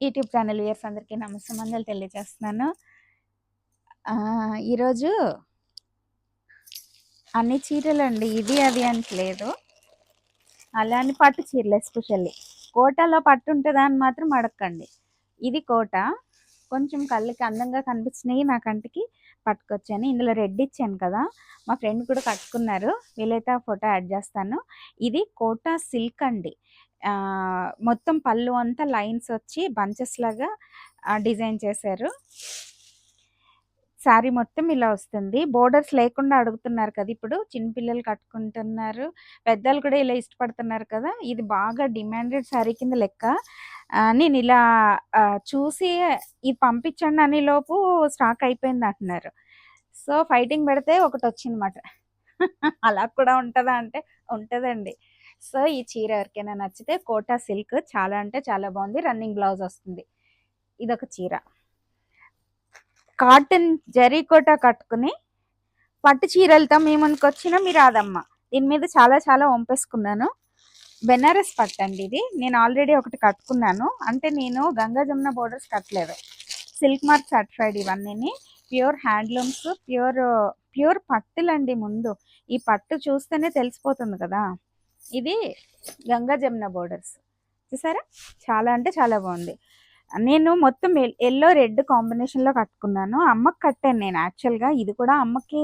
YouTube channel viewers అందరికీ నమస్కారాలు తెలియజేస్తున్నాను. ఈరోజు అన్ని చీరలండి, ఇది అది అని లేదు. అలా అని పట్టు చీరలు ఎస్పెషల్లీ కోటాలో పట్టు ఉంటుందా అని మాత్రం అడగండి. ఇది కోట, కొంచెం కళ్ళకి అందంగా కనిపించినవి నా కంటికి పట్టుకొచ్చాను. ఇందులో రెడ్ ఇచ్చాను కదా, మా ఫ్రెండ్ కూడా కట్టుకున్నారు. వీలైతే ఆ ఫోటో యాడ్ చేస్తాను. ఇది కోటా సిల్క్ అండి. మొత్తం పళ్ళు అంతా లైన్స్ వచ్చి బంచెస్ లాగా డిజైన్ చేశారు. శారీ మొత్తం ఇలా వస్తుంది. బోర్డర్స్ లేకుండా అడుగుతున్నారు కదా, ఇప్పుడు చిన్నపిల్లలు కట్టుకుంటున్నారు, పెద్దలు కూడా ఇలా ఇష్టపడుతున్నారు కదా. ఇది బాగా డిమాండెడ్ శారీ కింద లెక్క. నేను ఇలా చూసి ఇది పంపించండి అని లోపు స్టాక్ అయిపోయింది అంటున్నారు. సో ఫైటింగ్ పెడితే ఒకటి వచ్చిందన్నమాట. అలా కూడా ఉంటుందా అంటే ఉంటుందండి. సో ఈ చీర ఎవరికైనా నచ్చితే కోటా సిల్క్ చాలా అంటే చాలా బాగుంది. రన్నింగ్ బ్లౌజ్ వస్తుంది. ఇదొక చీర కాటన్ జరీ కోట కట్టుకుని పట్టు చీరలతో మీ ముందుకు వచ్చిన మీ రాదమ్మ. దీని మీద చాలా చాలా వంపేసుకున్నాను. బెనారస్ పట్టు అండి ఇది. నేను ఆల్రెడీ ఒకటి కట్టుకున్నాను. అంటే నేను గంగా జమున బోర్డర్స్ కట్టలేదు, సిల్క్ మార్క్ సర్టిఫైడ్ ఇవన్నీ ప్యూర్ హ్యాండ్లూమ్స్, ప్యూర్ పట్టులండి. ముందు ఈ పట్టు చూస్తేనే తెలిసిపోతుంది కదా. ఇది గంగా జమున బోర్డర్స్ చూసారా, చాలా అంటే చాలా బాగుంది. నేను మొత్తం ఎల్లో రెడ్ కాంబినేషన్లో కట్టుకున్నాను. అమ్మకి కట్టాను నేను యాక్చువల్గా. ఇది కూడా అమ్మకి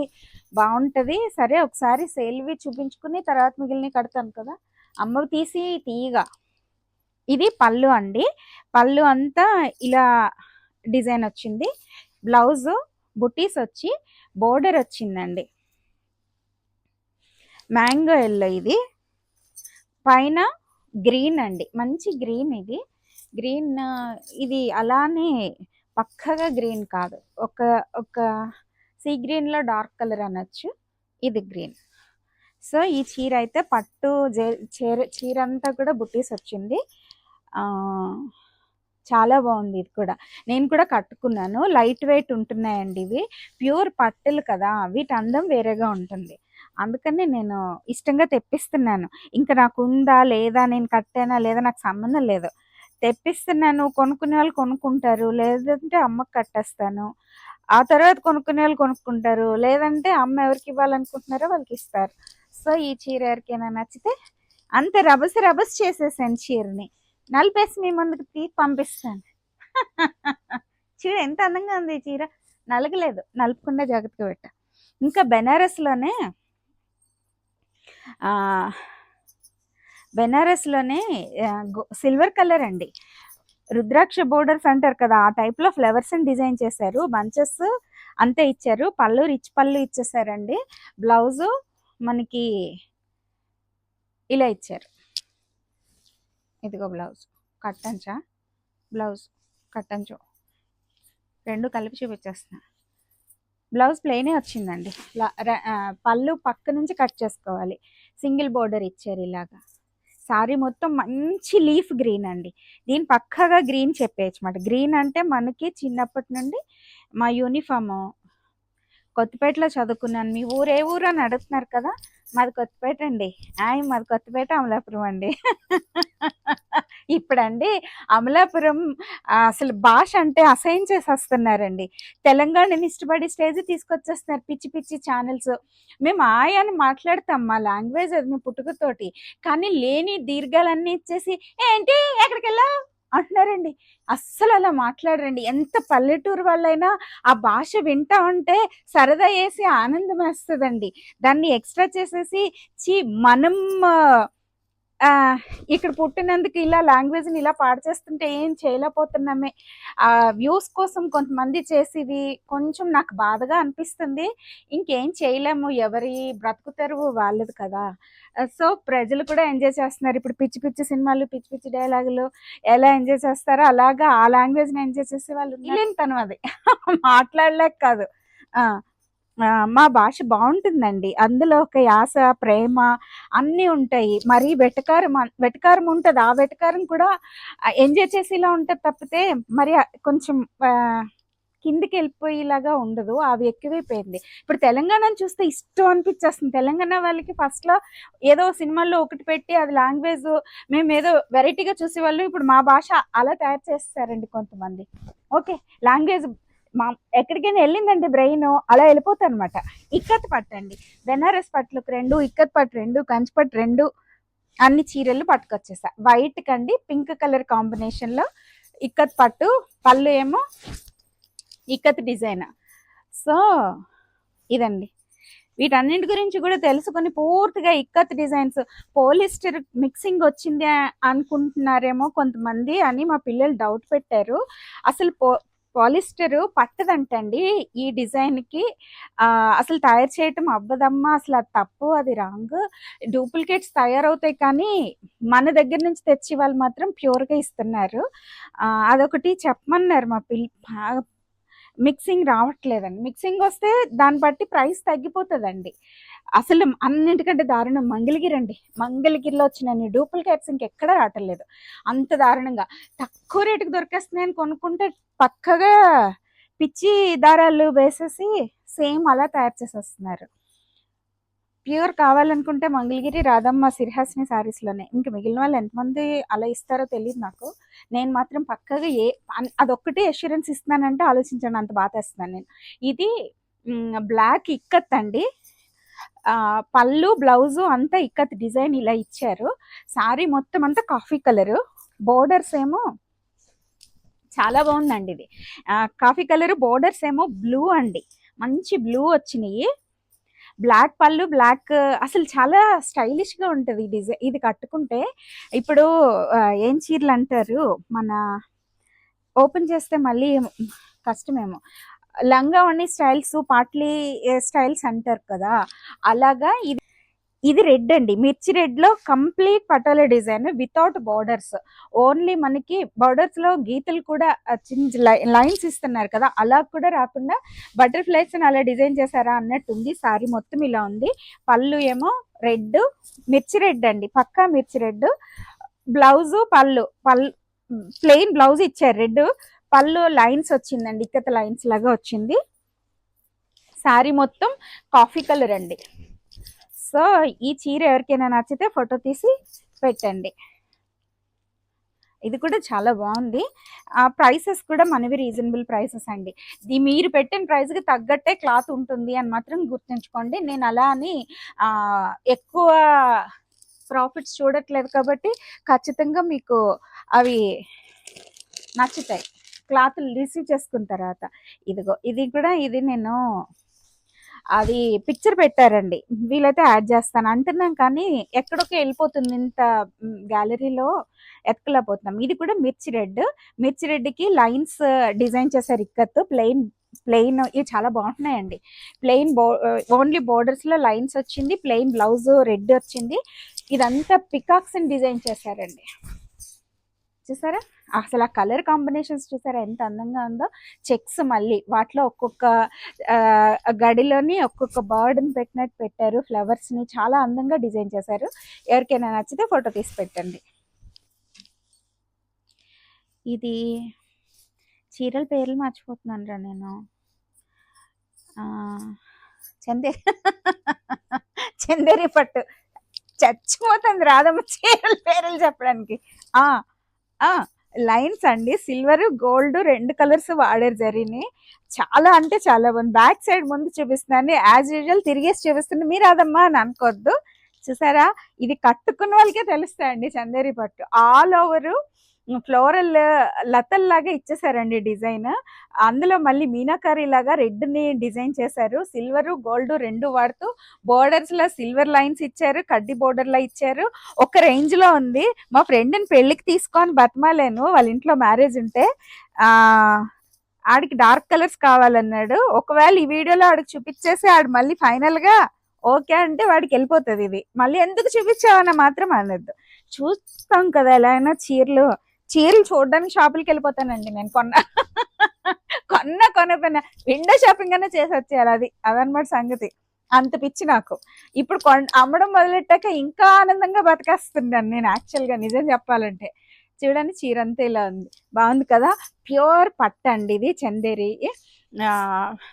బాగుంటుంది. సరే ఒకసారి సేల్వి చూపించుకుని తర్వాత మిగిలిన కడతాను కదా, అమ్మవి తీసి తీయగా. ఇది పళ్ళు అండి. పళ్ళు అంతా ఇలా డిజైన్ వచ్చింది. బ్లౌజ్ బుటీస్ వచ్చి బోర్డర్ వచ్చిందండి. మ్యాంగో ఎల్లో, ఇది పైన గ్రీన్ అండి, మంచి గ్రీన్. ఇది గ్రీన్, ఇది అలానే పక్కగా గ్రీన్ కాదు, ఒక ఒక సీ గ్రీన్లో డార్క్ కలర్ అనొచ్చు. ఇది గ్రీన్. సో ఈ చీర అయితే పట్టు చీర అంతా కూడా బుట్టీస్ వచ్చింది. చాలా బాగుంది. ఇది కూడా నేను కూడా కట్టుకున్నాను. లైట్ వెయిట్ ఉంటున్నాయండి ఇవి. ప్యూర్ పట్టులు కదా, వీటి అందం వేరేగా ఉంటుంది. అందుకని నేను ఇష్టంగా తెప్పిస్తున్నాను. ఇంకా నాకు ఉందా లేదా, నేను కట్టానా లేదా నాకు సంబంధం లేదు. తెప్పిస్తున్నాను. కొనుక్కునే వాళ్ళు కొనుక్కుంటారు, లేదంటే అమ్మకి కట్టేస్తాను. ఆ తర్వాత కొనుక్కునే వాళ్ళు కొనుక్కుంటారు, లేదంటే అమ్మ ఎవరికి ఇవ్వాలనుకుంటున్నారో వాళ్ళకి ఇస్తారు. సో ఈ చీర ఎవరికైనా నచ్చితే అంత రభస్ చేసేసాను చీరని. నలిపేసి మీ ముందుకు తీసి పంపిస్తాను. చీర ఎంత అందంగా ఉంది. ఈ చీర నలగలేదు, నలుపకుండా జాగ్రత్తగా పెట్టా. ఇంకా బెనారస్లోనే సిల్వర్ కలర్ అండి. రుద్రాక్ష బోర్డర్స్ అంటారు కదా, ఆ టైప్లో ఫ్లవర్స్ డిజైన్ చేశారు. బంచెస్ అంతే ఇచ్చారు. పళ్ళు రిచ్ పళ్ళు ఇచ్చేసారండి. బ్లౌజు మనకి ఇలా ఇచ్చారు. ఇదిగో బ్లౌజ్ కట్టంచా, బ్లౌజ్ కట్టంచు రెండు కలిపి చూపించేస్తున్నా. బ్లౌజ్ ప్లెయినే వచ్చిందండి. పళ్ళు పక్క నుంచి కట్ చేసుకోవాలి. సింగిల్ బోర్డర్ ఇచ్చారు ఇలాగా. సారీ మొత్తం మంచి లీఫ్ గ్రీన్ అండి. దీని పక్కగా గ్రీన్ చెప్పేయచ్చు అన్నమాట. గ్రీన్ అంటే మనకి చిన్నప్పటి నుండి మా యూనిఫాము. కొత్తపేటలో చదువుకున్నాను. మీ ఊరు ఏ ఊరు అని అడుగుతున్నారు కదా, మాది కొత్తపేట అండి. మాది కొత్తపేట, అమలాపురం అండి. ఇప్పుడండి అమలాపురం అసలు భాష అంటే అసహ్యం చేసేస్తున్నారండి. తెలంగాణని ఇష్టపడి స్టేజ్ తీసుకొచ్చేస్తున్నారు పిచ్చి పిచ్చి ఛానల్స్. మేము అని మాట్లాడతాం, మా లాంగ్వేజ్ అది, మేము పుట్టుకతోటి. కానీ లేని దీర్ఘాలన్నీ ఇచ్చేసి ఏంటి ఎక్కడికి వెళ్ళా అంటున్నారండి. అస్సలు అలా మాట్లాడరండి. ఎంత పల్లెటూరు వాళ్ళైనా ఆ భాష వింటా ఉంటే సరదా వేసి ఆనందం వేస్తుందండి. దాన్ని ఎక్స్ట్రా చేసేసి మనం ఇక్కడ పుట్టినందుకు ఇలా లాంగ్వేజ్ని ఇలా పాడు చేస్తుంటే ఏం చేయలేకపోతున్నామే. వ్యూస్ కోసం కొంతమంది చేసేది కొంచెం నాకు బాధగా అనిపిస్తుంది. ఇంకేం చేయలేము, ఎవరి బ్రతుకు తెరువు వాళ్ళది కదా. సో ప్రజలు కూడా ఎంజాయ్ చేస్తున్నారు. ఇప్పుడు పిచ్చి పిచ్చి సినిమాలు, పిచ్చి పిచ్చి డైలాగులు ఎలా ఎంజాయ్ చేస్తారో అలాగా ఆ లాంగ్వేజ్ని ఎంజాయ్ చేసే వాళ్ళు లేని తను అది. మాట్లాడలేక కాదు. మా భాష బాగుంటుందండి. అందులో ఒక యాస, ప్రేమ అన్నీ ఉంటాయి. మరీ వెటకారం ఉంటుంది. ఆ వెటకారం కూడా ఎంజాయ్ చేసేలా ఉంటుంది తప్పితే మరి కొంచెం కిందికి వెళ్ళిపోయేలాగా ఉండదు, అవి ఎక్కువైపోయింది. ఇప్పుడు తెలంగాణను చూస్తే ఇష్టం అనిపించేస్తుంది. తెలంగాణ వాళ్ళకి ఫస్ట్లో ఏదో సినిమాల్లో ఒకటి పెట్టి అది లాంగ్వేజ్ మేము ఏదో వెరైటీగా చూసేవాళ్ళు. ఇప్పుడు మా భాష అలా తయారు చేస్తారండి కొంతమంది. ఓకే, లాంగ్వేజ్ మా ఎక్కడికైనా వెళ్ళిందండి బ్రెయిన్ అలా వెళ్ళిపోతుంది అనమాట. ఇక్కత్ పట్టు అండి, బెనారస్ పట్టులకు 2, ఇక్కత్ పట్టు 2, కంచి పట్టు 2 అన్ని చీరలు పట్టుకొచ్చేసా. వైట్ కండి పింక్ కలర్ కాంబినేషన్ లో ఇక్కత్ పట్టు, పళ్ళు ఏమో ఇక్కత్ డిజైన్. సో ఇదండి, వీటన్నింటి గురించి కూడా తెలుసుకొని పూర్తిగా ఇక్కత్ డిజైన్స్ పోలిస్టర్ మిక్సింగ్ వచ్చింది అనుకుంటున్నారేమో కొంతమంది అని మా పిల్లలు డౌట్ పెట్టారు. అసలు పాలిస్టర్ పట్టదంటండి ఈ డిజైన్కి. అసలు తయారు చేయటం అవ్వదమ్మా, అసలు అది తప్పు, అది రాంగ్. డూప్లికేట్స్ తయారవుతాయి కానీ మన దగ్గర నుంచి తెచ్చి వాళ్ళు మాత్రం ప్యూర్గా ఇస్తున్నారు. అదొకటి చెప్పమన్నారు మా మిక్సింగ్ రావట్లేదండి. మిక్సింగ్ వస్తే దాన్ని బట్టి ప్రైస్ తగ్గిపోతుందండి. అసలు అన్నింటికంటే దారుణం మంగళగిరి అండి. మంగళగిరిలో వచ్చిన డూప్లికేట్స్ ఇంకెక్కడా రావట్లేదు. అంత దారుణంగా తక్కువ రేటుకి దొరికేస్తున్నాయని కొనుక్కుంటే పక్కగా పిచ్చి దారాలు వేసేసి సేమ్ అలా తయారు చేసేస్తున్నారు. ప్యూర్ కావాలనుకుంటే మంగళగిరి, రాధమ్మ, సిరిహాసిని శారీస్లోనే. ఇంక మిగిలిన వాళ్ళు ఎంతమంది అలా ఇస్తారో తెలియదు నాకు. నేను మాత్రం పక్కగా అదొక్కటే అష్యూరెన్స్ ఇస్తున్నానంటే ఆలోచించండి, అంత బాగా తెస్తున్నాను నేను. ఇది బ్లాక్ ఇక్కత్ అండి. పళ్ళు బ్లౌజు అంతా ఇక్కత్ డిజైన్ ఇలా ఇచ్చారు. శారీ మొత్తం అంతా కాఫీ కలరు, బోర్డర్స్ ఏమో చాలా బాగుందండి. ఇది కాఫీ కలర్, బోర్డర్స్ ఏమో బ్లూ అండి, మంచి బ్లూ వచ్చినాయి. బ్లాక్ పళ్ళు, బ్లాక్ అసలు చాలా స్టైలిష్గా ఉంటుంది డిజైన్. ఇది కట్టుకుంటే ఇప్పుడు ఏం చీరలు అంటారు, మన ఓపెన్ చేస్తే మళ్ళీ కష్టమేమో, లంగా ఓణి స్టైల్స్, పాట్లీ స్టైల్స్ అంటారు కదా, అలాగా. ఇది రెడ్ అండి, మిర్చి రెడ్ లో complete patola design without borders. Only మనకి బార్డర్స్ లో గీతలు కూడా చిన్న లైన్స్ ఇస్తున్నారు కదా, అలా కూడా రాకుండా బటర్ఫ్లైస్ అలా డిజైన్ చేశారా అన్నట్టుంది. సారీ మొత్తం ఇలా ఉంది. పళ్ళు ఏమో రెడ్, మిర్చి రెడ్ అండి, పక్కా మిర్చి రెడ్. బ్లౌజు పళ్ళు ప్లెయిన్ బ్లౌజ్ ఇచ్చారు, రెడ్ పళ్ళు లైన్స్ వచ్చిందండి, ఇక్కత లైన్స్ లాగా వచ్చింది. సారీ మొత్తం కాఫీ కలర్ అండి. సో ఈ చీర ఎవరికైనా నచ్చితే ఫోటో తీసి పెట్టండి. ఇది కూడా చాలా బాగుంది. ప్రైసెస్ కూడా మనవి రీజనబుల్ ప్రైసెస్ అండి. మీరు పెట్టిన ప్రైస్కి తగ్గట్టే క్లాత్ ఉంటుంది అని మాత్రం గుర్తుంచుకోండి. నేను అలా అని ఎక్కువ ప్రాఫిట్స్ చూడట్లేదు కాబట్టి ఖచ్చితంగా మీకు అవి నచ్చుతాయి క్లాత్లు రిసీవ్ చేసుకున్న తర్వాత. ఇదిగో ఇది కూడా, ఇది నేను అది పిక్చర్ పెట్టారండి, వీలైతే యాడ్ చేస్తాను అంటున్నాం కానీ ఎక్కడికి వెళ్ళిపోతుంది, ఇంత గ్యాలరీలో ఎత్తుకోలేకపోతున్నాం. ఇది కూడా మిర్చి రెడ్, మిర్చి రెడ్కి లైన్స్ డిజైన్ చేశారు ఇక్కత్. ప్లెయిన్ ఇవి చాలా బాగుంటున్నాయండి. ప్లెయిన్ ఓన్లీ బోర్డర్స్ లో లైన్స్ వచ్చింది, ప్లెయిన్ బ్లౌజ్ రెడ్ వచ్చింది. ఇదంతా పికాక్స్ డిజైన్ చేశారండి. చూసారా అసలు ఆ కలర్ కాంబినేషన్స్ చూసారా ఎంత అందంగా ఉందో. చెక్స్ మళ్ళీ వాటిలో ఒక్కొక్క గడిలోని ఒక్కొక్క బర్డ్ని పెట్టినట్టు పెట్టారు, ఫ్లవర్స్ని చాలా అందంగా డిజైన్ చేశారు. ఎవరికైనా నచ్చితే ఫోటో తీసి పెట్టండి. ఇది చీరల పేర్లు మర్చిపోతున్నాను రా నేను. చందేరి పట్టు చచ్చిపోతుంది రాదమ్మ చీరల పేర్లు చెప్పడానికి. లైన్స్ అండి, సిల్వర్ గోల్డ్ 2 కలర్స్ వాడారు జరిని. చాలా అంటే చాలా బాగుంది. బ్యాక్ సైడ్ ముందు చూపిస్తున్నాను, యాజ్ యూజువల్ తిరిగేసి చూపిస్తుంది, మీరు అదమ్మా అని అనుకోవద్దు. చూసారా, ఇది కట్టుకున్న వాళ్ళకే తెలుస్తాయండి. చందేరి పట్టు ఆల్ ఓవర్ ఫ్లోరల్ లతల్లాగా ఇచ్చేసారండి డిజైన్. అందులో మళ్ళీ మీనాకారి లాగా రెడ్ ని డిజైన్ చేశారు. సిల్వర్ గోల్డ్ 2 వాడుతూ బోర్డర్స్ లో సిల్వర్ లైన్స్ ఇచ్చారు, కడ్డీ బోర్డర్ లా ఇచ్చారు. ఒక రేంజ్ లో ఉంది. మా ఫ్రెండ్ని పెళ్లికి తీసుకొని బతమాలేను, వాళ్ళ ఇంట్లో మ్యారేజ్ ఉంటే ఆడికి డార్క్ కలర్స్ కావాలన్నాడు. ఒకవేళ ఈ వీడియోలో ఆడికి చూపించేసి ఆడు మళ్ళీ ఫైనల్ గా ఓకే అంటే వాడికి వెళ్ళిపోతుంది. ఇది మళ్ళీ ఎందుకు చూపించావన్న మాత్రం అనద్దు. చూస్తాం కదా ఎలా అయినా చీరలు చూడడానికి షాపులకి వెళ్ళిపోతానండి నేను. కొనపోయినా విండో షాపింగ్ అనే చేసి వచ్చేయాలి, అదనమాట సంగతి. అంత పిచ్చి నాకు. ఇప్పుడు అమ్మడం మొదలెట్టాక ఇంకా ఆనందంగా బతికేస్తున్నాను నేను యాక్చువల్గా, నిజం చెప్పాలంటే. చూడండి చీర అంతా ఇలా ఉంది, బాగుంది కదా. ప్యూర్ పట్టు అండి ఇది, చందేరి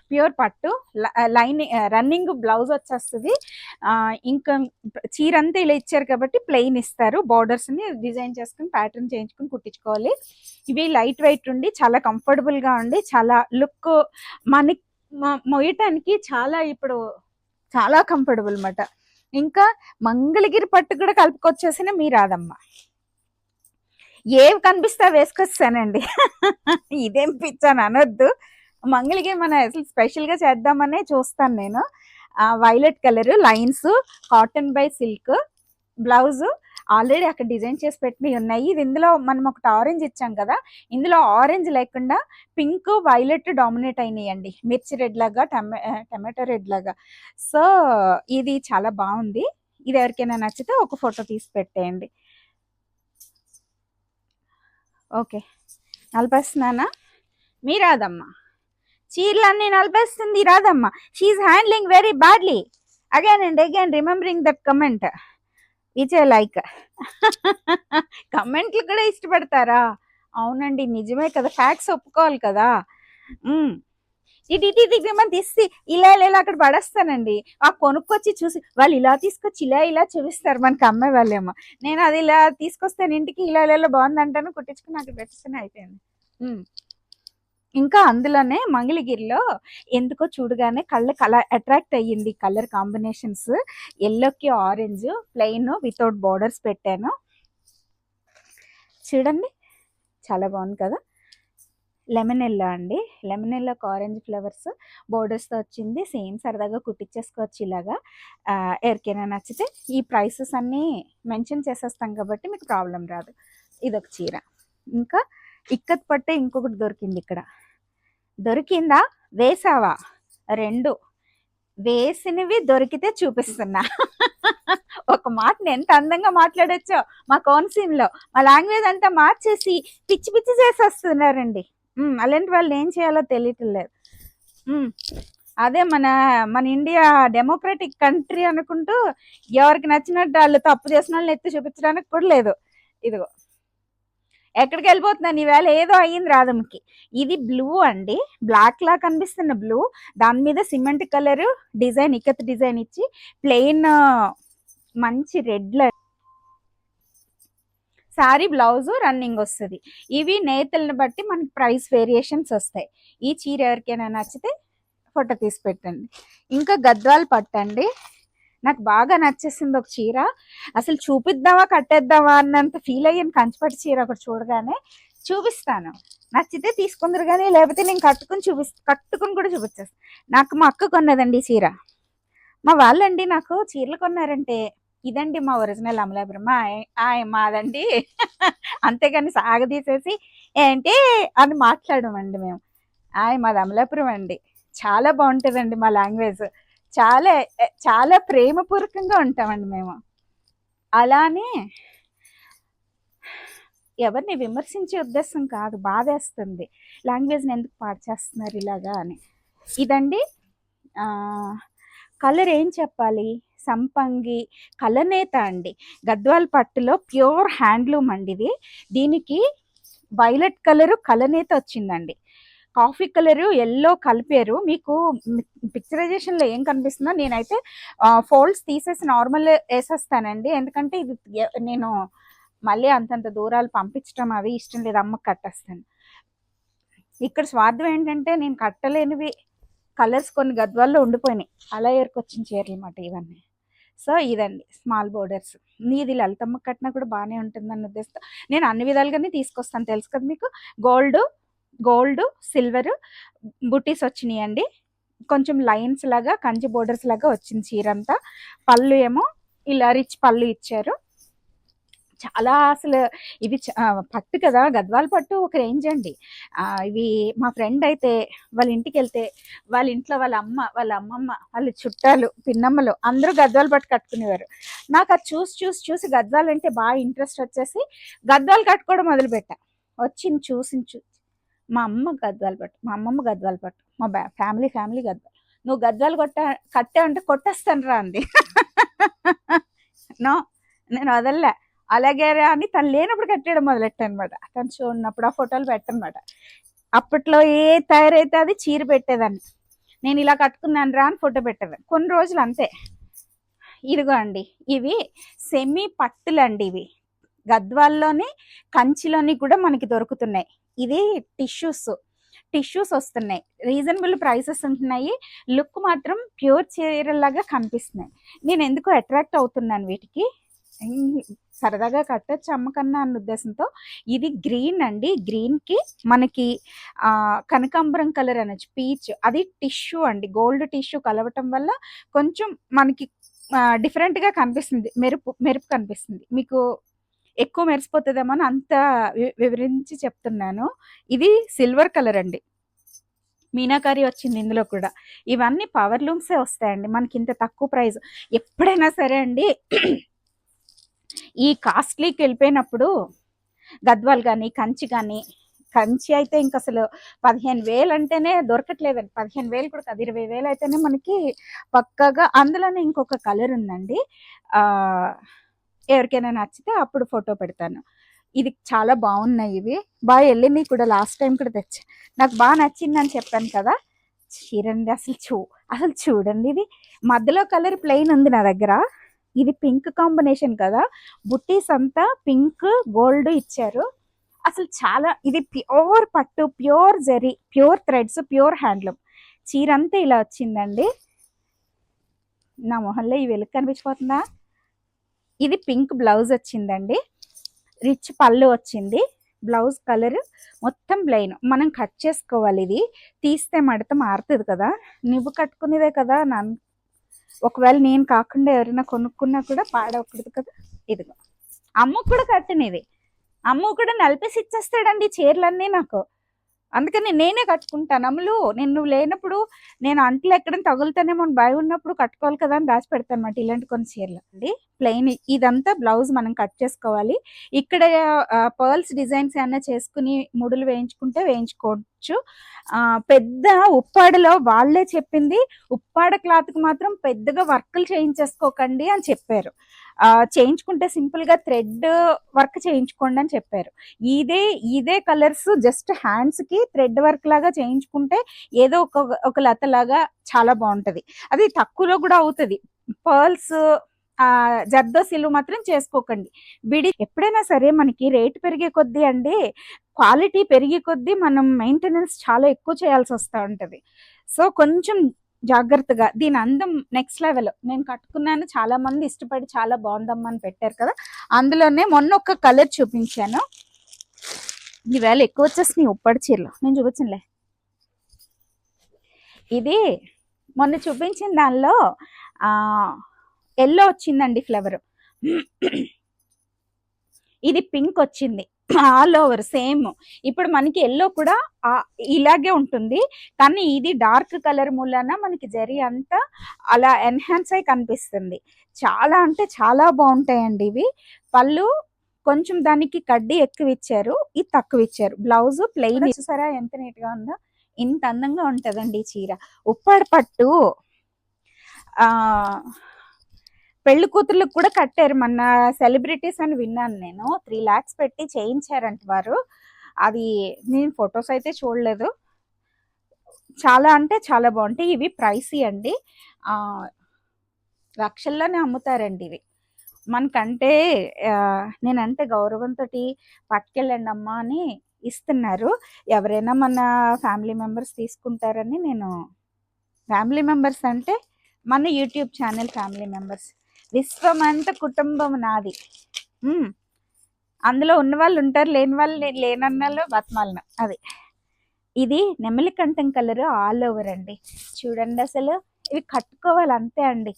ప్యూర్ పట్టు. లైన్ రన్నింగ్ బ్లౌజ్ వచ్చేస్తుంది. ఇంకా చీర అంతా ఇలా ఇచ్చారు కాబట్టి ప్లెయిన్ ఇస్తారు. బార్డర్స్ని డిజైన్ చేసుకుని ప్యాటర్న్ చేయించుకుని కుట్టించుకోవాలి. ఇవి లైట్ వెయిట్ ఉండి చాలా కంఫర్టబుల్గా ఉండి చాలా లుక్ మనకి మొయ్యటానికి చాలా ఇప్పుడు చాలా కంఫర్టబుల్ అన్నమాట. ఇంకా మంగళగిరి పట్టు కూడా కలుపుకొచ్చేసిన మీ రాదమ్మ. ఏవి కనిపిస్తా వేసుకొచ్చానండి. ఇదేం పిచ్చాను అనొద్దు. మంగళగిరి మన అసలు స్పెషల్గా చేద్దామనే చూస్తాను నేను. Violet colour lines, cotton by silk blouse already అక్కడ డిజైన్ చేసి పెట్టినవి ఉన్నాయి. ఇది ఇందులో మనం ఒకటి ఆరెంజ్ ఇచ్చాం కదా, ఇందులో ఆరెంజ్ లేకుండా పింక్ వైలెట్ డామినేట్ అయినాయండి, మిర్చి రెడ్ లాగా టమాటో రెడ్ లాగా. సో ఇది చాలా బాగుంది. ఇది ఎవరికైనా నచ్చితే ఒక ఫోటో తీసి పెట్టేయండి. ఓకే, నలిపేస్తున్నానా? మీ రాదమ్మ చీరలన్నీ నలిపేస్తుంది రాదమ్మ. She handling very badly. Again and again remembering that comment which I like. కమెంట్లు కూడా ఇష్టపడతారా? అవునండి, నిజమే కదా, ఫ్యాక్ట్స్ ఒప్పుకోవాలి కదా. ఇటు తీసి ఇలా ఇలా అక్కడ పడేస్తానండి. ఆ కొనుక్కొచ్చి చూసి వాళ్ళు ఇలా తీసుకొచ్చి ఇలా చూపిస్తారు మనకి అమ్మాయి వాళ్ళేమో. నేను అది ఇలా తీసుకొస్తాను ఇంటికి, ఇలా ఇలా బాగుంది అంటాను, కుట్టించుకుని అక్కడ పెట్టేస్తేనే అయిపోయింది. ఇంకా అందులోనే మంగళగిరిలో ఎందుకో చూడగానే కళ్ళకి అలా అట్రాక్ట్ అయ్యింది కలర్ కాంబినేషన్స్. ఎల్లోకి ఆరెంజ్ ప్లెయిన్ వితౌట్ బార్డర్స్ పెట్టాను. చూడండి చాలా బాగుంది కదా. లెమన్ ఎల్లో అండి, లెమన్ ఎల్లోకి ఆరెంజ్ ఫ్లవర్స్ బోర్డర్స్తో వచ్చింది. సేమ్ సరదాగా కుట్టించేసుకోవచ్చు ఇలాగా. ఎవరికైనా నచ్చితే ఈ ప్రైసెస్ అన్నీ మెన్షన్ చేసేస్తాం కాబట్టి మీకు ప్రాబ్లం రాదు. ఇదొక చీర. ఇంకా ఇక్కత్ పట్టే ఇంకొకటి దొరికింది ఇక్కడ. దొరికిందా? వేసావా? రెండు వేసినవి దొరికితే చూపిస్తున్నా. ఒక మాటని ఎంత అందంగా మాట్లాడొచ్చో మా కోనసీమలో. మా లాంగ్వేజ్ అంతా మార్చేసి పిచ్చి పిచ్చి చేసేస్తున్నారండి. అలాంటి వాళ్ళు ఏం చేయాలో తెలియట్లేదు. అదే మన మన ఇండియా డెమోక్రటిక్ కంట్రీ అనుకుంటూ ఎవరికి నచ్చినట్టు వాళ్ళు తప్పు చేసిన వాళ్ళని ఎత్తి చూపించడానికి కూడా లేదు. ఇదిగో ఎక్కడికి వెళ్ళిపోతున్నాను ఈవేళ, ఏదో అయ్యింది రాధమ్మకి. ఇది బ్లూ అండి, బ్లాక్ లా కనిపిస్తున్న బ్లూ, దాని మీద cement colour design ikat design ఇచ్చి ప్లెయిన్ మంచి రెడ్ శారీ బ్లౌజ్ రన్నింగ్ వస్తుంది. ఇవి నేతలను బట్టి మనకి ప్రైస్ వేరియేషన్స్ వస్తాయి. ఈ చీర ఎవరికైనా నచ్చితే ఫోటో తీసి పెట్టండి. ఇంకా గద్వాల్ పట్టండి, నాకు బాగా నచ్చేసింది ఒక చీర. అసలు చూపిద్దామా కట్టేద్దామా అన్నంత ఫీల్ అయ్యాను కంచిపట్టు చీర ఒకటి చూడగానే. చూపిస్తాను, నచ్చితే తీసుకుందరు కానీ, లేకపోతే నేను కట్టుకుని కూడా చూపించేస్తాను. నాకు మా అక్క కొన్నదండి చీర. మా వాళ్ళండి నాకు చీరలు కొన్నారంటే ఇదండి మా ఒరిజినల్ అమలాపురం మాదండి. అంతేగాని సాగదీసేసి ఏంటి అని మాట్లాడమండి మేము. మాది అమలాపురం అండి. చాలా బాగుంటుందండి మా లాంగ్వేజ్, చాలా చాలా ప్రేమపూర్వకంగా ఉంటామండి మేము. అలానే ఎవరిని విమర్శించే ఉద్దేశం కాదు, బాధేస్తుంది లాంగ్వేజ్ని ఎందుకు పాడు చేస్తున్నారు ఇలాగా అని. ఇదండి కలర్ ఏం చెప్పాలి, సంపంగి కలనేత అండి, గద్వాల్ పట్టులో ప్యూర్ హ్యాండ్లూమ్ అండి ఇది. దీనికి వైలెట్ కలరు కలనేత వచ్చిందండి, కాఫీ కలరు ఎల్లో కలిపారు. మీకు పిక్చరైజేషన్లో ఏం కనిపిస్తుందో, నేనైతే ఫోల్డ్స్ తీసేసి నార్మల్ వేసేస్తానండి, ఎందుకంటే ఇది నేను మళ్ళీ అంతంత దూరాలు పంపించడం అవి ఇష్టం లేదు, అమ్మకి కట్టేస్తాను. ఇక్కడ స్వార్థం ఏంటంటే నేను కట్టలేనివి కలర్స్ కొన్ని గద్వాల్లో ఉండిపోయినాయి, అలా ఏరుకొచ్చిన చీరలు అన్నమాట ఇవన్నీ. సో ఇదండి స్మాల్ బోర్డర్స్. ఇది లలితమ్మకి కట్టినా కూడా బాగానే ఉంటుందన్న ఉద్దేశంతో నేను అన్ని విధాలుగానే తీసుకొస్తాను. తెలుసు కదా మీకు, గోల్డ్ సిల్వర్ బుటీస్ వచ్చినాయి అండి, కొంచెం లైన్స్ లాగా కంచి బోర్డర్స్ లాగా వచ్చింది చీర అంతా. పళ్ళు ఏమో ఇలా రిచ్ పళ్ళు ఇచ్చారు. చాలా అసలు ఇవి పట్టు కదా, గద్వాల పట్టు ఒక రేంజ్ అండి. ఇవి మా ఫ్రెండ్ అయితే వాళ్ళ ఇంటికి వెళ్తే వాళ్ళ ఇంట్లో వాళ్ళ అమ్మమ్మ వాళ్ళ చుట్టాలు పిన్నమ్మలు అందరూ గద్వాల పట్టు కట్టుకునేవారు. నాకు అది చూసి గద్వాలు అంటే బాగా ఇంట్రెస్ట్ వచ్చేసి గద్వాలు కట్టుకోవడం మొదలుపెట్టా. చూసి మా అమ్మ గద్వాల పట్టు, మా అమ్మమ్మ గద్వాల పట్టు, మా ఫ్యామిలీ గద్వాలు. నువ్వు గద్వాలు కట్టావంటే కొట్టేస్తాను రా అంది. నో, నేను వదలలే. అలాగే అని తను లేనప్పుడు కట్టేయడం మొదలెట్టనమాట. తను చూడనప్పుడు ఆ ఫోటోలు పెట్టనమాట. అప్పట్లో ఏ తయారైతే అది చీర పెట్టేదాన్ని. నేను ఇలా కట్టుకున్నాను రా అని ఫోటో పెట్టేదాన్ని. కొన్ని రోజులు అంతే. ఇదిగో అండి, ఇవి సెమీ పట్టులండి. ఇవి గద్వాల్లోని కంచిలోని కూడా మనకి దొరుకుతున్నాయి. ఇది టిష్యూస్ వస్తున్నాయి. రీజనబుల్ ప్రైసెస్ ఉంటున్నాయి. లుక్ మాత్రం ప్యూర్ చీరలాగా కనిపిస్తున్నాయి. నేను ఎందుకు అట్రాక్ట్ అవుతున్నాను వీటికి, సరదాగా కట్టచ్చు అమ్మకన్నా అన్న ఉద్దేశంతో. ఇది గ్రీన్ అండి. గ్రీన్కి మనకి కనకాంబరం కలర్ అనొచ్చు, పీచ్, అది టిష్యూ అండి. గోల్డ్ టిష్యూ కలవటం వల్ల కొంచెం మనకి డిఫరెంట్గా కనిపిస్తుంది. మెరుపు కనిపిస్తుంది. మీకు ఎక్కువ మెరిసిపోతుందేమో అని అంత వివరించి చెప్తున్నాను. ఇది సిల్వర్ కలర్ అండి. మీనాకారి వచ్చింది ఇందులో కూడా. ఇవన్నీ పవర్ లూమ్సే వస్తాయండి మనకి ఇంత తక్కువ ప్రైస్. ఎప్పుడైనా సరే అండి ఈ కాస్ట్లీకి వెళ్ళిపోయినప్పుడు గద్వాల్ కానీ కంచి అయితే ఇంక అసలు 15,000 అంటేనే దొరకట్లేదండి. 15,000 కూడా కాదు, 20,000 అయితేనే మనకి పక్కాగా. అందులోనే ఇంకొక కలర్ ఉందండి. ఎవరికైనా నచ్చితే అప్పుడు ఫోటో పెడతాను. ఇది చాలా బాగున్నాయి. ఇవి బాగా వెళ్ళినాయి కూడా. లాస్ట్ టైం కూడా తెచ్చా. నాకు బాగా నచ్చిందని చెప్పాను కదా. చీరండి అసలు చూడండి. ఇది మధ్యలో కలర్ ప్లెయిన్ ఉంది నా దగ్గర. ఇది పింక్ కాంబినేషన్ కదా. బుట్టీస్ అంతా పింక్ గోల్డ్ ఇచ్చారు. అసలు చాలా, ఇది ప్యూర్ పట్టు, pure zari, pure threads, pure handloom. చీర అంతా ఇలా వచ్చిందండి. నా మొహంలో ఈ వెలుగు కనిపించిపోతుందా. ఇది పింక్ బ్లౌజ్ వచ్చిందండి. రిచ్ పళ్ళు వచ్చింది. బ్లౌజ్ కలర్ మొత్తం ప్లెయిన్. మనం కట్ చేసుకోవాలి. ఇది తీస్తే మడత మారుతుంది కదా. నువ్వు కట్టుకునేదే కదా. ఒకవేళ నేను కాకుండా ఎవరైనా కొనుక్కున్నా కూడా పాడవకూడదు కదా. ఇదిగో అమ్మ కూడా కట్టినది. అమ్మ కూడా నలిపేసి ఇచ్చేస్తాడండి చీరలన్నీ నాకు. అందుకని నేనే కట్టుకుంటాను. అమ్ములు, నువ్వు లేనప్పుడు నేను అంట్లు ఎక్కడ తగులుతానేమో భయం ఉన్నప్పుడు కట్టుకోవాలి కదా అని దాచి పెడతాను అన్నమాట. ఇలాంటి కొన్ని చీరలు అండి ప్లెయిన్. ఇదంతా బ్లౌజ్ మనం కట్ చేసుకోవాలి. ఇక్కడ పర్ల్స్ డిజైన్స్ ఏమైనా చేసుకుని ముడులు వేయించుకుంటే వేయించుకోవచ్చు. పెద్ద ఉప్పాడలో వాళ్ళే చెప్పింది, ఉప్పాడ క్లాత్కి మాత్రం పెద్దగా వర్క్లు చేయించేసుకోకండి అని చెప్పారు. చేయించుకుంటే సింపుల్ గా థ్రెడ్ వర్క్ చేయించుకోండి అని చెప్పారు. ఇదే కలర్స్ జస్ట్ హ్యాండ్స్ కి థ్రెడ్ వర్క్ లాగా చేయించుకుంటే ఏదో ఒక లత లాగా చాలా బాగుంటది. అది తక్కువలో కూడా అవుతుంది. పర్ల్స్ జర్దోసిలు మాత్రం చేసుకోకండి. ఎప్పుడైనా సరే మనకి రేట్ పెరిగే కొద్దీ అండి, క్వాలిటీ పెరిగే కొద్దీ మనం మెయింటెనెన్స్ చాలా ఎక్కువ చేయాల్సి వస్తూ ఉంటది. సో కొంచెం జాగ్రత్తగా. దీని అందం నెక్స్ట్ లెవెల్. నేను కట్టుకున్నాను, చాలా మంది ఇష్టపడి చాలా బాగుందమ్మా అని పెట్టారు కదా. అందులోనే మొన్న ఒక కలర్ చూపించాను. ఈవేళ ఎక్కువ వచ్చేసినాయి ఉప్పడి చీరలు. నేను చూపించలే. ఇది మొన్న చూపించిన దానిలో ఎల్లో వచ్చిందండి ఫ్లవర్. ఇది పింక్ వచ్చింది. All over same. ఇప్పుడు మనకి ఎల్లో కూడా ఇలాగే ఉంటుంది, కానీ ఇది డార్క్ కలర్ మూలన మనకి జరీ అంతా అలా ఎన్హాన్స్ అయి కనిపిస్తుంది. చాలా అంటే చాలా బాగుంటాయండి ఇవి. పళ్ళు కొంచెం దానికి కడ్డీ ఎక్కువ ఇచ్చారు, ఇది తక్కువ ఇచ్చారు. Blouse plain. చూసారా ఎంత నీట్ గా ఉందో. ఇంత అందంగా ఉంటదండి ఈ చీర. ఉప్పాడ పట్టు పెళ్లి కూతుర్లకు కూడా కట్టారు. మన సెలబ్రిటీస్ అని విన్నాను నేను. 3 lakhs పెట్టి చేయించారంట వారు. అది నేను ఫొటోస్ అయితే చూడలేదు. చాలా అంటే చాలా బాగుంటాయి. ఇవి ప్రైసీ అండి. లక్షల్లోనే అమ్ముతారండి ఇవి. మనకంటే నేనంటే గౌరవంతో పట్టుకెళ్ళండి అమ్మా అని ఇస్తున్నారు. ఎవరైనా మన ఫ్యామిలీ మెంబర్స్ తీసుకుంటారని నేను. ఫ్యామిలీ మెంబర్స్ అంటే మన యూట్యూబ్ ఛానల్ ఫ్యామిలీ మెంబర్స్. విశ్వమంత కుటుంబం నాది. అందులో ఉన్న వాళ్ళు ఉంటారు, లేని వాళ్ళు లేనన్నలో బతమాలను. అది ఇది నెమలి కంఠం కలర్ ఆల్ ఓవర్ అండి. చూడండి అసలు ఇవి కట్టుకోవాలి అంతే అండి.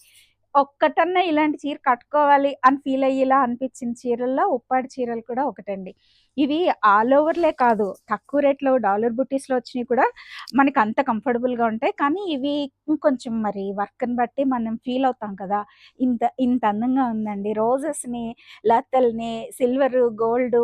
ఒక్కటన్నా ఇలాంటి చీర కట్టుకోవాలి అని ఫీల్ అయ్యేలా అనిపించిన చీరల్లో ఉప్పాడి చీరలు కూడా ఒకటండి. ఇవి ఆల్ ఓవర్లే కాదు, తక్కువ రేట్లో డాలర్ బుటీస్లో వచ్చినవి కూడా మనకి అంత కంఫర్టబుల్గా ఉంటాయి. కానీ ఇవి ఇంకొంచెం మరి వర్క్ని బట్టి మనం ఫీల్ అవుతాం కదా. ఇంత ఇంత అందంగా ఉందండి. రోజెస్ని, లతల్ని, సిల్వర్, గోల్డ్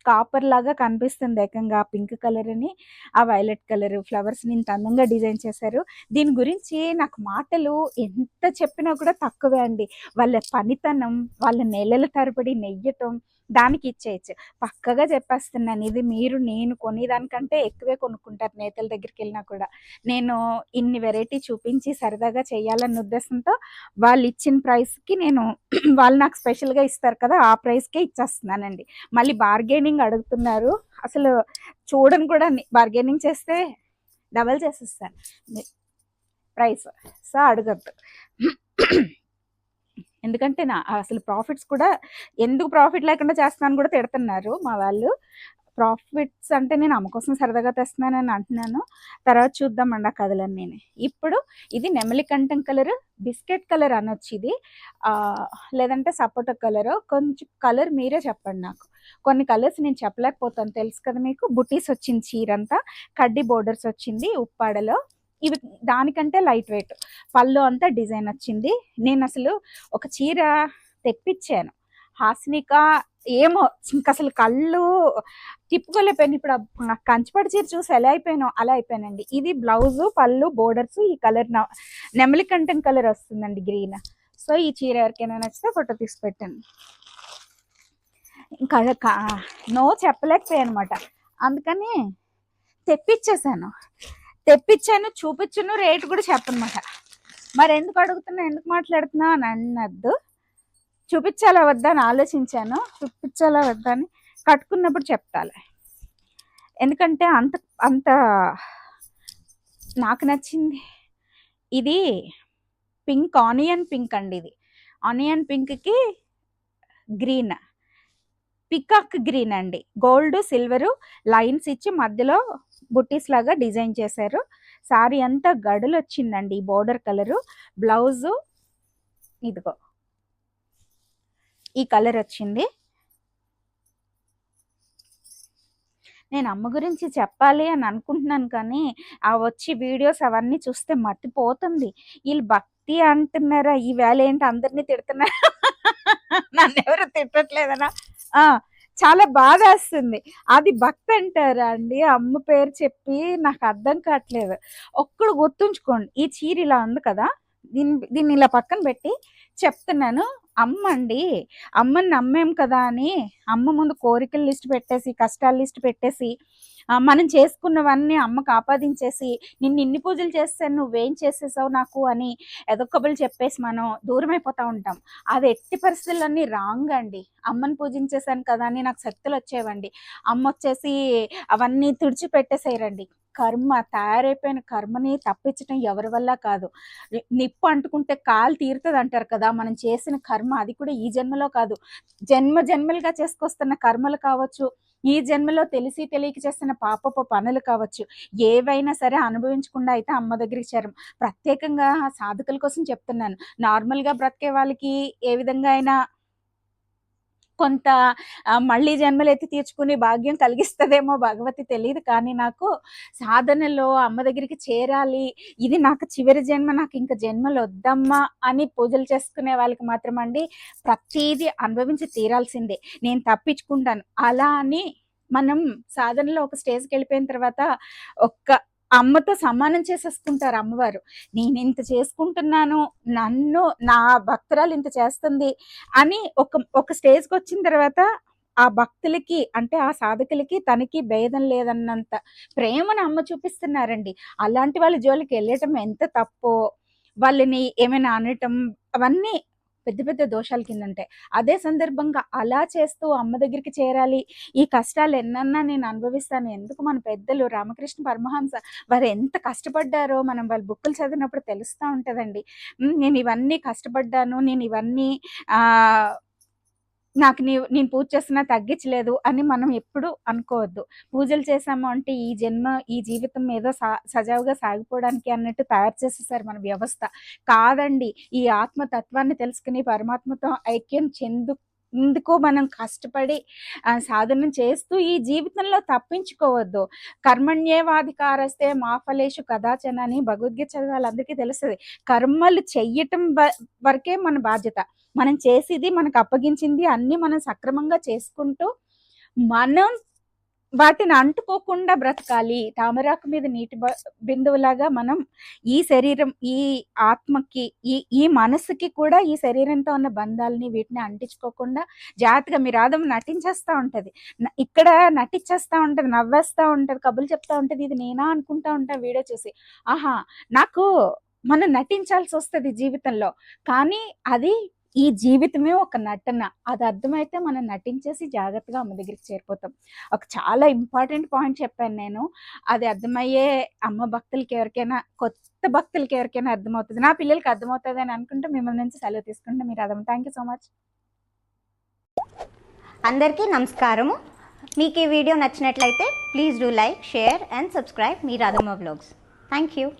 కాపర్ లాగా కనిపిస్తుంది ఏకంగా. పింక్ కలర్ అని ఆ వైలెట్ కలర్ ఫ్లవర్స్ని ఇంత అందంగా డిజైన్ చేశారు. దీని గురించి నాకు మాటలు ఎంత చెప్పినా కూడా తక్కువే అండి. వాళ్ళ పనితనం, వాళ్ళ నెలల తరబడి నెయ్యటం, దానికి ఇచ్చేయచ్చు. పక్కగా చెప్పేస్తున్నాను, ఇది మీరు నేను కొనేదానికంటే ఎక్కువే కొనుక్కుంటారు నేతల దగ్గరికి వెళ్ళినా కూడా. నేను ఇన్ని వెరైటీ చూపించి సరదాగా చేయాలన్న ఉద్దేశంతో వాళ్ళు ఇచ్చిన ప్రైస్కి నేను వాళ్ళు నాకు స్పెషల్గా ఇస్తారు కదా, ఆ ప్రైస్కే ఇచ్చేస్తున్నానండి. మళ్ళీ బార్గెనింగ్ అడుగుతున్నారు, అసలు చూడను కూడా. బార్గెనింగ్ చేస్తే డబల్ చేసేస్తాను ప్రైస్, సో అడగద్దు. ఎందుకంటే నా అసలు ప్రాఫిట్స్ కూడా, ఎందుకు ప్రాఫిట్ లేకుండా చేస్తున్నాను కూడా తిడుతున్నారు మా వాళ్ళు. ప్రాఫిట్స్ అంటే నేను అమ్మ కోసం సరదాగా తెస్తున్నానని అంటున్నాను. తర్వాత చూద్దామండి ఆ కథలన్నీ. ఇప్పుడు ఇది నెమలి కంఠం కలర్, బిస్కెట్ కలర్ అనొచ్చు ఇది, లేదంటే సపోటా కలర్. కొంచెం కలర్ మీరే చెప్పండి నాకు. కొన్ని కలర్స్ నేను చెప్పలేకపోతాను, తెలుసు కదా మీకు. బుటీస్ వచ్చింది చీరంతా, కడ్డీ బోర్డర్స్ వచ్చింది ఉప్పాడలో. ఇవి దానికంటే లైట్ వెయిట్, పళ్ళు అంతా డిజైన్ వచ్చింది. నేను అసలు ఒక చీర తెప్పించాను హాస్నిక, ఏమో ఇంక అసలు కళ్ళు తిప్పుకోలేకపోయాను. ఇప్పుడు కంచిపట్టు చీర చూసి ఎలా అయిపోయానో అలా అయిపోయానండి. ఇది బ్లౌజు, పళ్ళు, బోర్డర్స్, ఈ కలర్ నెమలి కంఠం కలర్ వస్తుందండి, గ్రీన్. సో ఈ చీర ఎవరికైనా నచ్చితే ఫోటో తీసి పెట్టండి. ఇంకా నో చెప్పలేకపోయాను అనమాట. అందుకని తెప్పించాను, చూపించాను, రేటు కూడా చెప్పనమాట. మరి ఎందుకు అడుగుతున్నా, ఎందుకు మాట్లాడుతున్నా అని అన్నద్దు. చూపించాలా వద్దా అని ఆలోచించాను, చూపించాలా వద్దా అని కట్టుకున్నప్పుడు చెప్తాలే. ఎందుకంటే అంత అంత నాకు నచ్చింది. ఇది పింక్, ఆనియన్ పింక్ అండి. ఇది ఆనియన్ పింక్కి గ్రీన్, పికాక్ గ్రీన్ అండి. గోల్డ్ సిల్వరు లైన్స్ ఇచ్చి మధ్యలో బుట్టీస్ లాగా డిజైన్ చేశారు. సారీ అంతా గడులు వచ్చిందండి ఈ బోర్డర్ కలరు. బ్లౌజు ఇదిగో ఈ కలర్ వచ్చింది. నేను అమ్మ గురించి చెప్పాలి అని అనుకుంటున్నాను, కానీ ఆ వచ్చి వీడియోస్ అవన్నీ చూస్తే మర్చిపోతుంది. వీళ్ళు భక్తి అంటున్నారా, ఈ వేళ ఏంటి అందరినీ తిడుతున్నారా? నన్ను ఎవరు తిట్టట్లేదనా? చాలా బాధ వస్తుంది. అది భక్తి అంటారా అండి? అమ్మ పేరు చెప్పి నాకు అర్థం కావట్లేదు. ఒక్కడు గుర్తుంచుకోండి, ఈ చీర ఇలా ఉంది కదా, దీన్ని ఇలా పక్కన పెట్టి చెప్తున్నాను. అమ్మ అండి, అమ్మని నమ్మేం కదా అని అమ్మ ముందు కోరికల లిస్ట్ పెట్టేసి, కష్టాల లిస్ట్ పెట్టేసి, మనం చేసుకున్నవన్నీ అమ్మకు ఆపాదించేసి, నిన్ను ఇన్ని పూజలు చేస్తాను నువ్వేం చేసేసావు నాకు అని ఎదొక్కబులు చెప్పేసి మనం దూరం అయిపోతూ ఉంటాం. అది ఎట్టి పరిస్థితులన్నీ రాంగ్ అండి. అమ్మని పూజించేసాను కదా అని నాకు శక్తులు వచ్చేవండి. అమ్మ వచ్చేసి అవన్నీ తుడిచిపెట్టేసేయరండి. కర్మ, తయారైపోయిన కర్మని తప్పించడం ఎవరి వల్ల కాదు. నిప్పు అంటుకుంటే కాలు తీరుతుంది అంటారు కదా, మనం చేసిన కర్మ అది కూడా ఈ జన్మలో కాదు, జన్మలుగా చేసుకొస్తున్న కర్మలు కావచ్చు, ఈ జన్మలో తెలిసి తెలియక చేస్తున్న పాపపు పనులు కావచ్చు, ఏవైనా సరే అనుభవించకుండా అయితే అమ్మ దగ్గరికి చేరం. ప్రత్యేకంగా సాధకుల కోసం చెప్తున్నాను. నార్మల్గా బ్రతికే వాళ్ళకి ఏ విధంగా అయినా కొంత మళ్ళీ జన్మలెత్తి తీర్చుకునే భాగ్యం కలిగిస్తదేమో భగవతి తెలియదు, కానీ నాకు సాధనలో అమ్మ దగ్గరికి చేరాలి, ఇది నాకు చివరి జన్మ, నాకు ఇంకా జన్మలు వద్దమ్మా అని పూజలు చేసుకునే వాళ్ళకి మాత్రం అండి ప్రతిదీ అనుభవించి తీరాల్సిందే. నేను తప్పించుకుంటాను అలా అని మనం సాధనలో ఒక స్టేజ్కి వెళ్ళిపోయిన తర్వాత ఒక్క అమ్మతో సమానం చేసేసుకుంటారు అమ్మవారు. నేను ఇంత చేసుకుంటున్నాను, నన్ను నా భక్తురాలు ఇంత చేస్తుంది అని ఒక స్టేజ్కి వచ్చిన తర్వాత ఆ భక్తులకి, అంటే ఆ సాధకులకి తనకి భేదం లేదన్నంత ప్రేమను అమ్మ చూపిస్తున్నారండి. అలాంటి వాళ్ళ జోలికి వెళ్ళటం ఎంత తప్పో, వాళ్ళని ఏమైనా అనటం అవన్నీ పెద్ద పెద్ద దోషాల కింద ఉంటాయి. అదే సందర్భంగా అలా చేస్తూ అమ్మ దగ్గరికి చేరాలి, ఈ కష్టాలు ఎన్నన్నా నేను అనుభవిస్తాను. ఎందుకు మన పెద్దలు రామకృష్ణ పరమహంస వారు ఎంత కష్టపడ్డారో మనం వాళ్ళ బుక్కులు చదివినప్పుడు తెలుస్తూ ఉంటుందండి. నేను ఇవన్నీ కష్టపడ్డాను, నేను ఇవన్నీ నాకు నేను పూజ చేస్తున్నా తగ్గించలేదు అని మనం ఎప్పుడు అనుకోవద్దు. పూజలు చేసాము అంటే ఈ జన్మ, ఈ జీవితం ఏదో సజావుగా సాగిపోవడానికి అన్నట్టు తయారు చేసేసారు మన వ్యవస్థ. కాదండి, ఈ ఆత్మతత్వాన్ని తెలుసుకుని పరమాత్మతో ఐక్యం ఇందుకు మనం కష్టపడి సాధన చేస్తూ ఈ జీవితంలో తప్పించుకోవద్దు. కర్మణ్యేవాధికారస్తే మా ఫలేషు కదాచన అని భగవద్గీత చదివే వాళ్ళందరికీ తెలుస్తుంది. కర్మలు చెయ్యటం వరకే మన బాధ్యత. మనం చేసేది, మనకు అప్పగించింది అన్నీ మనం సక్రమంగా చేసుకుంటూ మనం వాటిని అంటుకోకుండా బ్రతకాలి. తామరాకు మీద నీటి బిందువులాగా మనం ఈ శరీరం, ఈ ఆత్మకి, ఈ మనసుకి కూడా ఈ శరీరంతో ఉన్న బంధాలని వీటిని అంటించుకోకుండా జాగ్రత్తగా మీ రాధం నటించేస్తా ఉంటది. ఇక్కడ నటించేస్తా ఉంటది, నవ్వేస్తా ఉంటది, కబుర్లు చెప్తా ఉంటది. ఇది నేనా అనుకుంటా ఉంటా వీడియో చూసి. ఆహా! నాకు మనం నటించాల్సి వస్తది జీవితంలో. కానీ అది ఈ జీవితమే ఒక నటన. అది అర్థమైతే మనం నటించేసి జాగ్రత్తగా అమ్మ దగ్గరికి చేరిపోతాం. ఒక చాలా ఇంపార్టెంట్ పాయింట్ చెప్పాను నేను. అది అర్థమయ్యే అమ్మ భక్తులకి ఎవరికైనా, కొత్త భక్తులకి ఎవరికైనా అర్థమవుతది. నా పిల్లలకి అర్థమవుతది అని అనుకుంటూ మిమ్మల్ని నుంచి సెలవు తీసుకుంటే మీరు అర్థం. Thank you so much. అందరికీ నమస్కారము. మీకు ఈ వీడియో నచ్చినట్లయితే please do like, share and subscribe me Radhamma vlogs. Thank you.